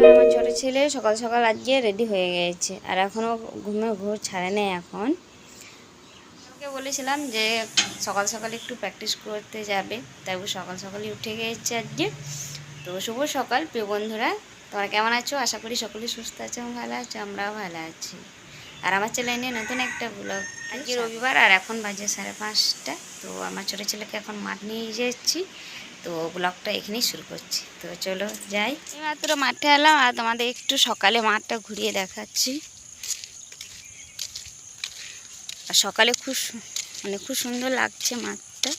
আমার ছোট ছেলে সকাল সকাল আজকে রেডি হয়ে গেছে, আর এখনও ঘুমে ঘুর ছাড়ে নেই। এখন ওকে বলেছিলাম যে সকাল সকাল একটু প্র্যাকটিস করতে যাবে, তাই ও সকাল সকালই উঠে গিয়েছে আজকে। তো শুভ সকাল প্রিয় বন্ধুরা, তোমরা কেমন আছো? আশা করি সকলেই সুস্থ আছো এবং ভালো আছো। আমরাও ভালো আছি। আর আমার চ্যানেলে নতুন একটা ব্লগ। আজকে রবিবার আর এখন বাজে 5:30। তো আমার ছোটো ছেলেকে এখন মাঠ নিয়ে যাচ্ছি, তো ব্লগটা এখানেই শুরু করছি। তো চলো যাই। মাত্র মাঠে এলাম আর তোমাদের একটু সকালে মাঠটা ঘুরিয়ে দেখাচ্ছি। আর সকালে খুব সুন্দর লাগছে মাঠটা।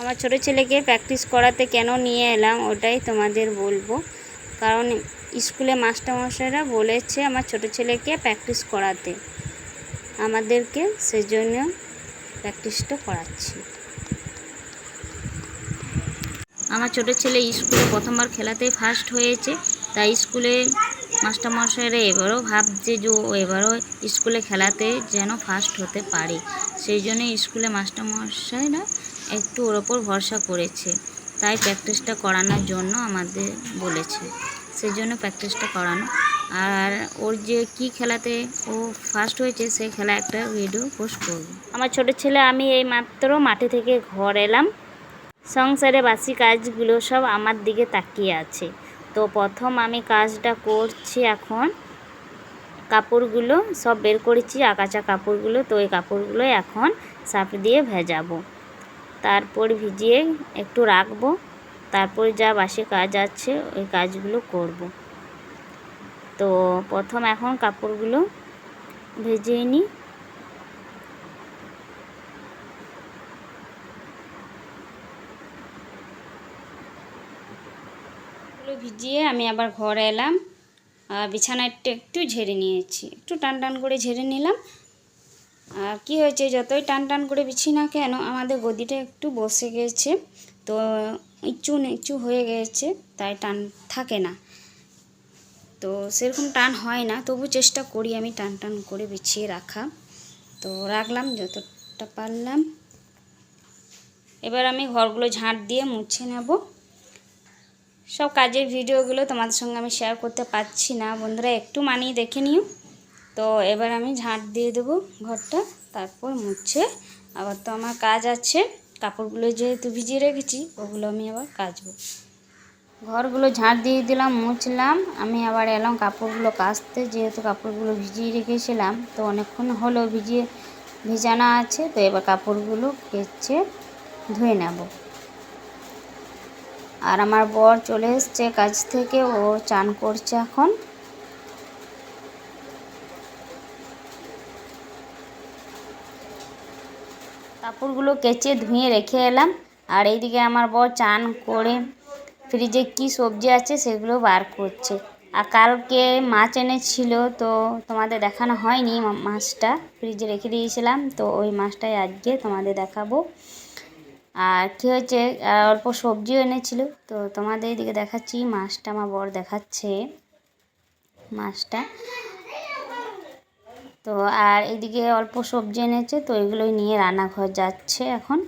আমার ছোটো ছেলেকে প্র্যাকটিস করাতে কেন নিয়ে এলাম ওটাই তোমাদের বলবো। কারণ স্কুলে মাস্টারমশাইরা বলেছে আমার ছোটো ছেলেকে প্র্যাকটিস করাতে আমাদেরকে, সেজন্য প্র্যাকটিসটা করাচ্ছি। আমার ছোটো ছেলে স্কুলে প্রথমবার খেলাতেই ফার্স্ট হয়েছে, তাই স্কুলে মাস্টারমশাইরা এবারও ভাবছে যে ও এবারও স্কুলে খেলাতে যেন ফার্স্ট হতে পারে। সেই জন্য স্কুলে মাস্টারমশাইরা একটু ওর ওপর ভরসা করেছে, তাই প্র্যাকটিসটা করানোর জন্য আমাদের বলেছে। সেই জন্য প্র্যাকটিসটা করানো। আর ওর যে কি খেলাতে ও ফার্স্ট হয়েছে সেই খেলা একটা ভিডিও পোস্ট করব। আমার ছোটো ছেলে আমি এই মাত্র মাঠে থেকে ঘর এলাম। সংসারে বাসি কাজগুলো সব আমার দিকে তাকিয়ে আছে। তো প্রথম আমি কাজটা করছি, এখন কাপড়গুলো সব বের করেছি, আকাচা কাপড়গুলো। তো এই কাপড়গুলো এখন সার্ফ দিয়ে ভেজাবো, তারপর ভিজিয়ে একটু রাখবো, তারপর যা বাসি কাজ আছে ওই কাজগুলো করব। তো প্রথম এখন কাপড়গুলো ভেজিয়ে নিই। ভিজিয়ে আমি আবার ঘরে এলাম, বিছানাটা একটু ঝেড়ে নিয়েছি, একটু টান টান করে ঝেড়ে নিলাম। আর কী হয়েছে, যতই টান টান করে বিছি না কেন আমাদের গদিটা একটু বসে গেছে, তো নিচু নিচু হয়ে গেছে, তাই টান থাকে না। তো সেরকম টান হয় না, তবু চেষ্টা করি আমি টান টান করে বিছিয়ে রাখা। তো রাখলাম যতটা পারলাম। এবার আমি ঘরগুলো ঝাঁট দিয়ে মুছে নেব। সব কাজের ভিডিওগুলো তোমাদের সঙ্গে আমি শেয়ার করতে পারছি না বন্ধুরা, একটু মানিয়ে দেখে নিও। তো এবার আমি ঝাঁট দিয়ে দেবো ঘরটা, তারপর মুছে আবার তো আমার কাজ আছে। কাপড়গুলো যেহেতু ভিজিয়ে রেখেছি ওগুলো আমি আবার কাচবো। ঘরগুলো ঝাঁট দিয়ে দিলাম, মুছলাম। আমি আবার এলাম কাপড়গুলো কাচতে, যেহেতু কাপড়গুলো ভিজিয়ে রেখেছিলাম তো অনেকক্ষণ হলো ভিজানো আছে। তো এবার কাপড়গুলো কেচে ধুয়ে নেব। আর আমার বর চলে এসছে কাজ থেকে, ও চান করছে এখন। কাপড়গুলো কেচে ধুয়ে রেখে এলাম। আর এইদিকে আমার বর চান করে ফ্রিজে কি সবজি আছে সেগুলো বার করছে। আর কালকে মাছ এনেছিল, তো তোমাদের দেখানো হয়নি। মাছটা ফ্রিজে রেখে দিয়েছিলাম, তো ওই মাছটাই আজকে তোমাদের দেখাবো। আর কী হয়েছে, অল্প সবজিও এনেছিল, তো তোমাদের এইদিকে দেখাচ্ছি। মাছটা আমার বর দেখাচ্ছে মাছটা। তো আর এইদিকে অল্প সবজি এনেছে, তো এগুলোই নিয়ে রান্নাঘর যাচ্ছে এখন।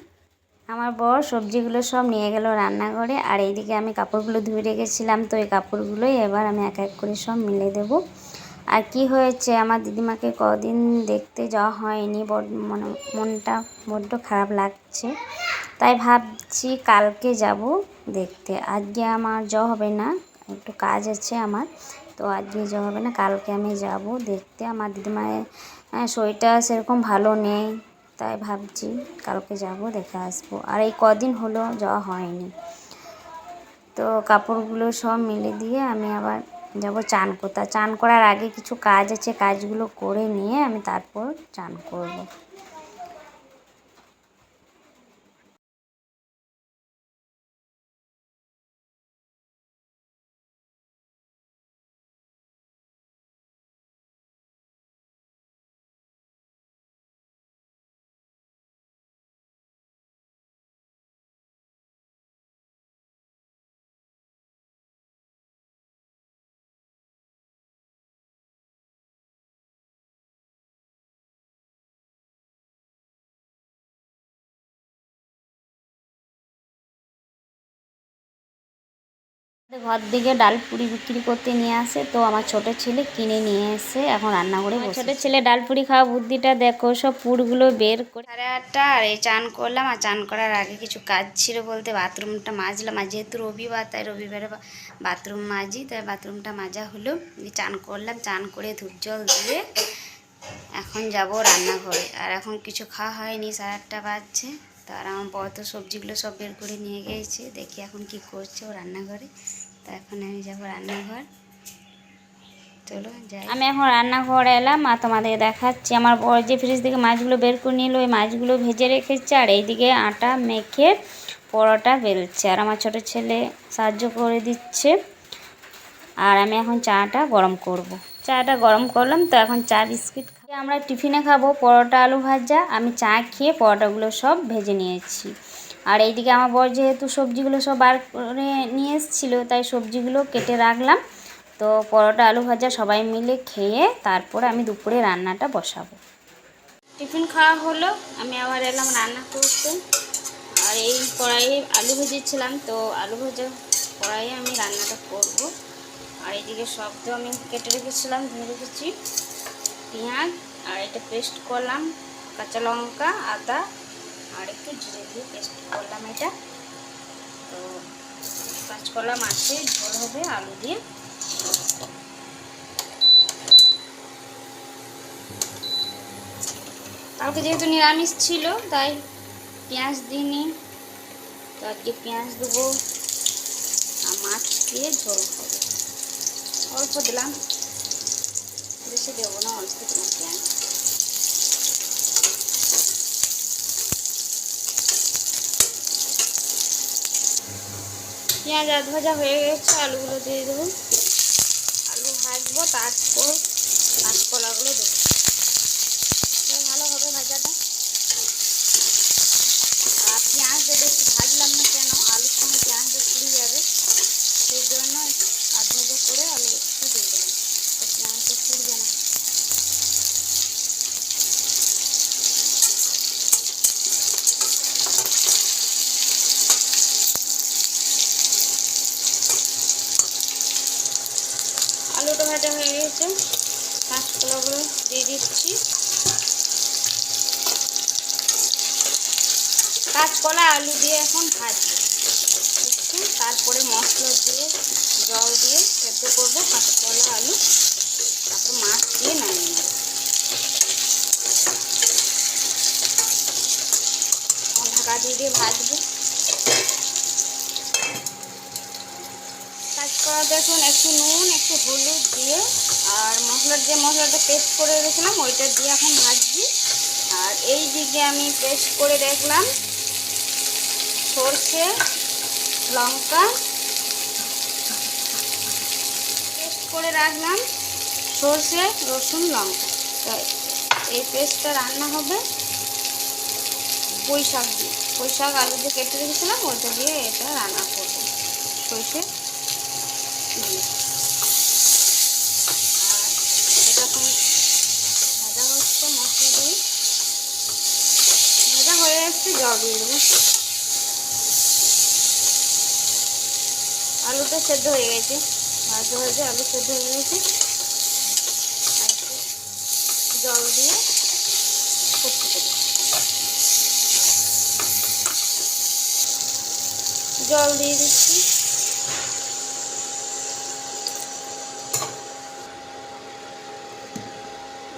আমার বর সবজিগুলো সব নিয়ে গেল রান্নাঘরে। আর এইদিকে আমি কাপড়গুলো ধুয়ে রেখেছিলাম, তো এই কাপড়গুলোই এবার আমি এক এক করে সব মিলে দেব। আর কি হয়েছে, আমার দিদিমাকে কদিন দেখতে যাওয়া হয়নি, মনটা বড্ড খারাপ লাগছে, তাই ভাবছি কালকে যাব দেখতে। আজকে আমার যাওয়া হবে না, একটু কাজ আছে আমার, তো আজকে যাওয়া হবে না, কালকে আমি যাব দেখতে। আমার দিদিমায়ের শরীরটা সেরকম ভালো নেই, তাই ভাবছি কালকে যাব, দেখে আসবো। আর এই কদিন হলো যাওয়া হয়নি। তো কাপড়গুলো সব মিলে দিয়ে আমি আবার যাব চান করতে। চান করার আগে কিছু কাজ আছে, কাজগুলো করে নিয়ে আমি তারপর চান করব। ঘর দিকে ডাল পুরি বিক্রি করতে নিয়ে আসে, তো আমার ছোট ছেলে কিনে নিয়ে এসে এখন রান্না করে ছোট ছেলে ডাল পুরি খাওয়া বুদ্ধিটা দেখো, সব পুরগুলো বের করে 8:30 আর এই চান করলাম। আর চান করার আগে কিছু কাজ ছিল বলতে বাথরুমটা মাজলাম। আর যেহেতু রবিবার, তাই রবিবারে বাথরুম মাজি, তাই বাথরুমটা মাজা হলো। চান করলাম, চান করে ধূপ জল দিয়ে এখন যাব রান্নাঘরে। আর এখন কিছু খাওয়া হয়নি, 8:30 বাজছে। তার আমার বড় তো সবজিগুলো সব বের করে নিয়ে গিয়েছে, দেখি এখন কি করছে ও রান্নাঘরে। তা এখন আমি যাবো রান্নাঘর, চলো যাই। আমি এখন রান্নাঘরে এলাম আর তোমাদের দেখাচ্ছি। আমার বড় যে ফ্রিজ থেকে মাছগুলো বের করে নিল, ওই মাছগুলো ভেজে রেখেছে। আর এইদিকে আটা মেখে পরোটা বেলছে, আর আমার ছোট ছেলে সাহায্য করে দিচ্ছে। আর আমি এখন চাটা গরম করব। চাটা গরম করলাম, তো এখন চা বিস্কিট আমরা টিফিনে খাবো পরোটা আলু ভাজা। আমি চা খেয়ে পরোটাগুলো সব ভেজে নিয়েছি। আর এইদিকে আমার বর যেহেতু সবজিগুলো সব বার করে নিয়ে এসেছিলো, তাই সবজিগুলো কেটে রাখলাম। তো পরোটা আলু ভাজা সবাই মিলে খেয়ে তারপর আমি দুপুরে রান্নাটা বসাবো। টিফিন খাওয়া হলো, আমি আবার এলাম রান্না করতে। আর এই কড়াইয়ে আলু ভেজেছিলাম, তো আলু ভাজা কড়াইয়ে আমি রান্নাটা করব। আর এইদিকে সবটা আমি কেটে রেখেছিলাম, ধুয়ে রেখেছি। পেঁয়াজ আর এটা পেস্ট করলাম, কাঁচা লঙ্কা আদা আর একটু জিরে দিয়ে পেস্ট করলাম এটা। তো কাঁচকলা মাছের ঝোল হবে আলু দিয়ে। কালকে যেহেতু নিরামিষ ছিল, তাই পেঁয়াজ দিইনি, তো আজকে পেঁয়াজ দেবো। আর মাছ দিয়ে ঝোল হবে, অল্প দিলাম, বেশি দেবো না, অল্প দিলাম পেঁয়াজ। পেঁয়াজ আধ ভাজা হয়ে গেছে, আলুগুলো দিয়ে দেবো। আলু ভাজবো, তারপর কাঁচকলাগুলো দেবো, ভালো হবে ভাজাটা। আর পেঁয়াজটা বেশি ভাজলাম না, কেন আলুর সঙ্গে পেঁয়াজটা পুড়ে যাবে, সেই জন্য আধ ভাজা করে আলুটা দিয়ে দিলাম, তো পেঁয়াজটা পুড়বে না। আলুটা ভাজা হয়ে গেছে, কাঁচকলাগুলো দিয়ে দিচ্ছি। কাঁচকলা আলু দিয়ে এখন ভাজবো একটু, তারপরে মশলা দিয়ে জল দিয়ে সেদ্ধ করবো কাঁচকলা আলু, তারপর মাছ দিয়ে নামিয়ে নেব। ঢাকা দিয়ে ভাজবো। কাঁচকলাতে এখন একটু নুন একটু হলুদ দিয়ে আর মশলাটা পেস্ট করে রেখেছিলাম ওইটা দিয়ে এখন ভাজছি। আর এই দিকে আমি পেস্ট করে দেখলাম সরষে লঙ্কা, পেস্ট করে রাখলাম সরষে রসুন লঙ্কা। তো এই পেস্টটা রান্না হবে পুঁই শাক দিয়ে। পুঁই শাক আলু দিয়ে কেটে রেখেছিলাম, ওইটা দিয়ে এটা রান্না করবো সরষে দিয়ে। আর এটা এখন ভাজা হচ্ছে মশলা দিয়ে, ভাজা হয়ে যাচ্ছে, জল দিয়ে দেবো। আলুটা সেদ্ধ হয়ে গেছে, ভাজা ভাজা আলু সেদ্ধ হয়ে গেছে। আর একটু জল দিয়ে কষতে দেবো, জল দিয়ে দিচ্ছি।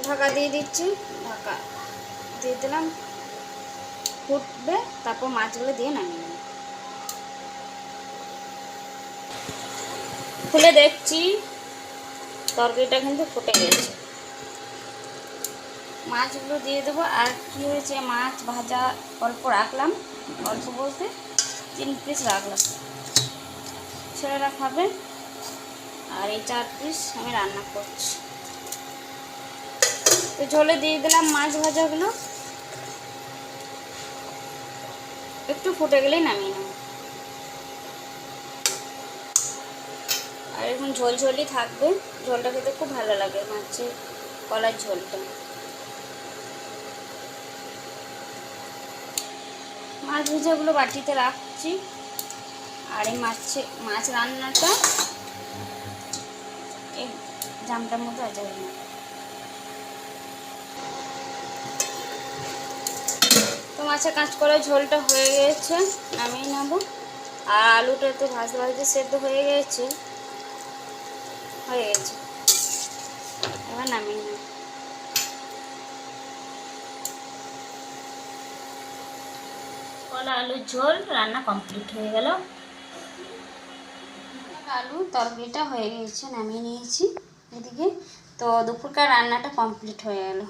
ঢাকা দিয়ে দিচ্ছি, ঢাকা দিয়ে দিলাম, ফুটবে, তারপর মাছগুলো দিয়ে নামিয়ে নেব। খুলে দেখছি তরকারিটা কিন্তু ফুটে গেছে। মাছগুলো দিয়ে দেবো। আর কি হয়েছে, মাছ ভাজা অল্প রাখলাম, অল্প বলতে 3 পিস রাখলাম, ছেলেরা খাবে। আর এই 4 পিস আমি রান্না করছি। তো ঝোলে দিয়ে দিলাম মাছ ভাজাগুলো, একটু ফুটে গেলেই নামিয়ে নেব। আর এখন ঝোলঝোলই থাকবে, ঝোলটা খেতে খুব ভালো লাগে, মাছের কলার ঝোলটা। মাছ ভাজাগুলো বাটিতে রাখছি। আর এই মাছ রান্নাটা এই জামটার মধ্যে আছে না। তো মাছের কাঁচকলার ঝোলটা হয়ে গেছে, নামিয়ে নেব। আর আলুটা তো ভাজতে ভাজতে সেদ্ধ হয়ে গেছে, এবার নামিয়ে নেব। কলা আলুর ঝোল রান্না কমপ্লিট হয়ে গেল। আলু তরকারিটা হয়ে গেছে, নামিয়ে নিয়েছি এদিকে। তো দুপুরকার রান্নাটা কমপ্লিট হয়ে গেল।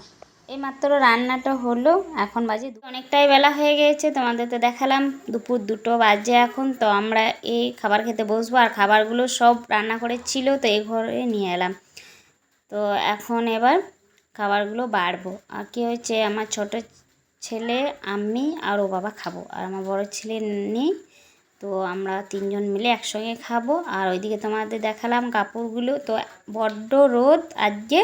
এই মাত্র রান্নাটা হলো, এখন বাজে অনেকটাই বেলা হয়ে গেছে, তোমাদের তো দেখালাম দুপুর 2টো বাজে এখন। তো আমরা এই খাবার খেতে বসবো, আর খাবারগুলো সব রান্না করে ছিল তো এই ঘরে নিয়ে এলাম। তো এখন এবার খাবারগুলো বাড়বো। আর কি হয়েছে, আমার ছোট ছেলে, আমি আর ও বাবা খাবো, আর আমার বড় ছেলে নেই। তো আমরা 3জন মিলে একসঙ্গে খাবো। আর ওইদিকে তোমাদের দেখালাম কাপড়গুলো, তো বড্ড রোদ আজকে।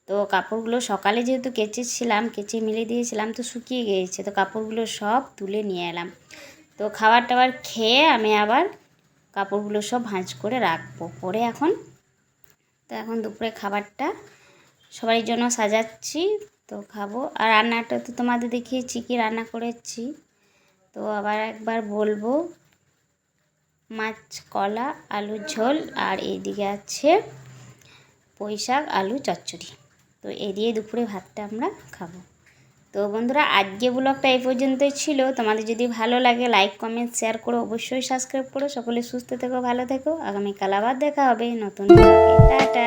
তো কাপড়গুলো সকালে যেহেতু কেচে মিলে দিয়েছিলাম, তো শুকিয়ে গিয়েছে। তো কাপড়গুলো সব তুলে নিয়ে এলাম। তো খাবার টাবার খেয়ে আমি আবার কাপড়গুলো সব ভাঁজ করে রাখবো পরে এখন। তো এখন দুপুরে খাবারটা সবার জন্য সাজাচ্ছি, তো খাবো। আর রান্নাটা তো তোমাদের দেখিয়েছি কি রান্না করেছি, তো আবার একবার বলবো। মাছ কলা আলুর ঝোল, আর এইদিকে আছে পুঁইশাক আলু চচ্চড়ি। তো এই দিয়ে দুপুরে ভাতটা আমরা খাবো। তো বন্ধুরা, আজকে ব্লগটা এই পর্যন্তই ছিল। তোমাদের যদি ভালো লাগে লাইক কমেন্ট শেয়ার করো, অবশ্যই সাবস্ক্রাইব করো। সকলে সুস্থ থেকো, ভালো থেকো। আগামীকাল আবার দেখা হবে নতুন ব্লগে। টাটা।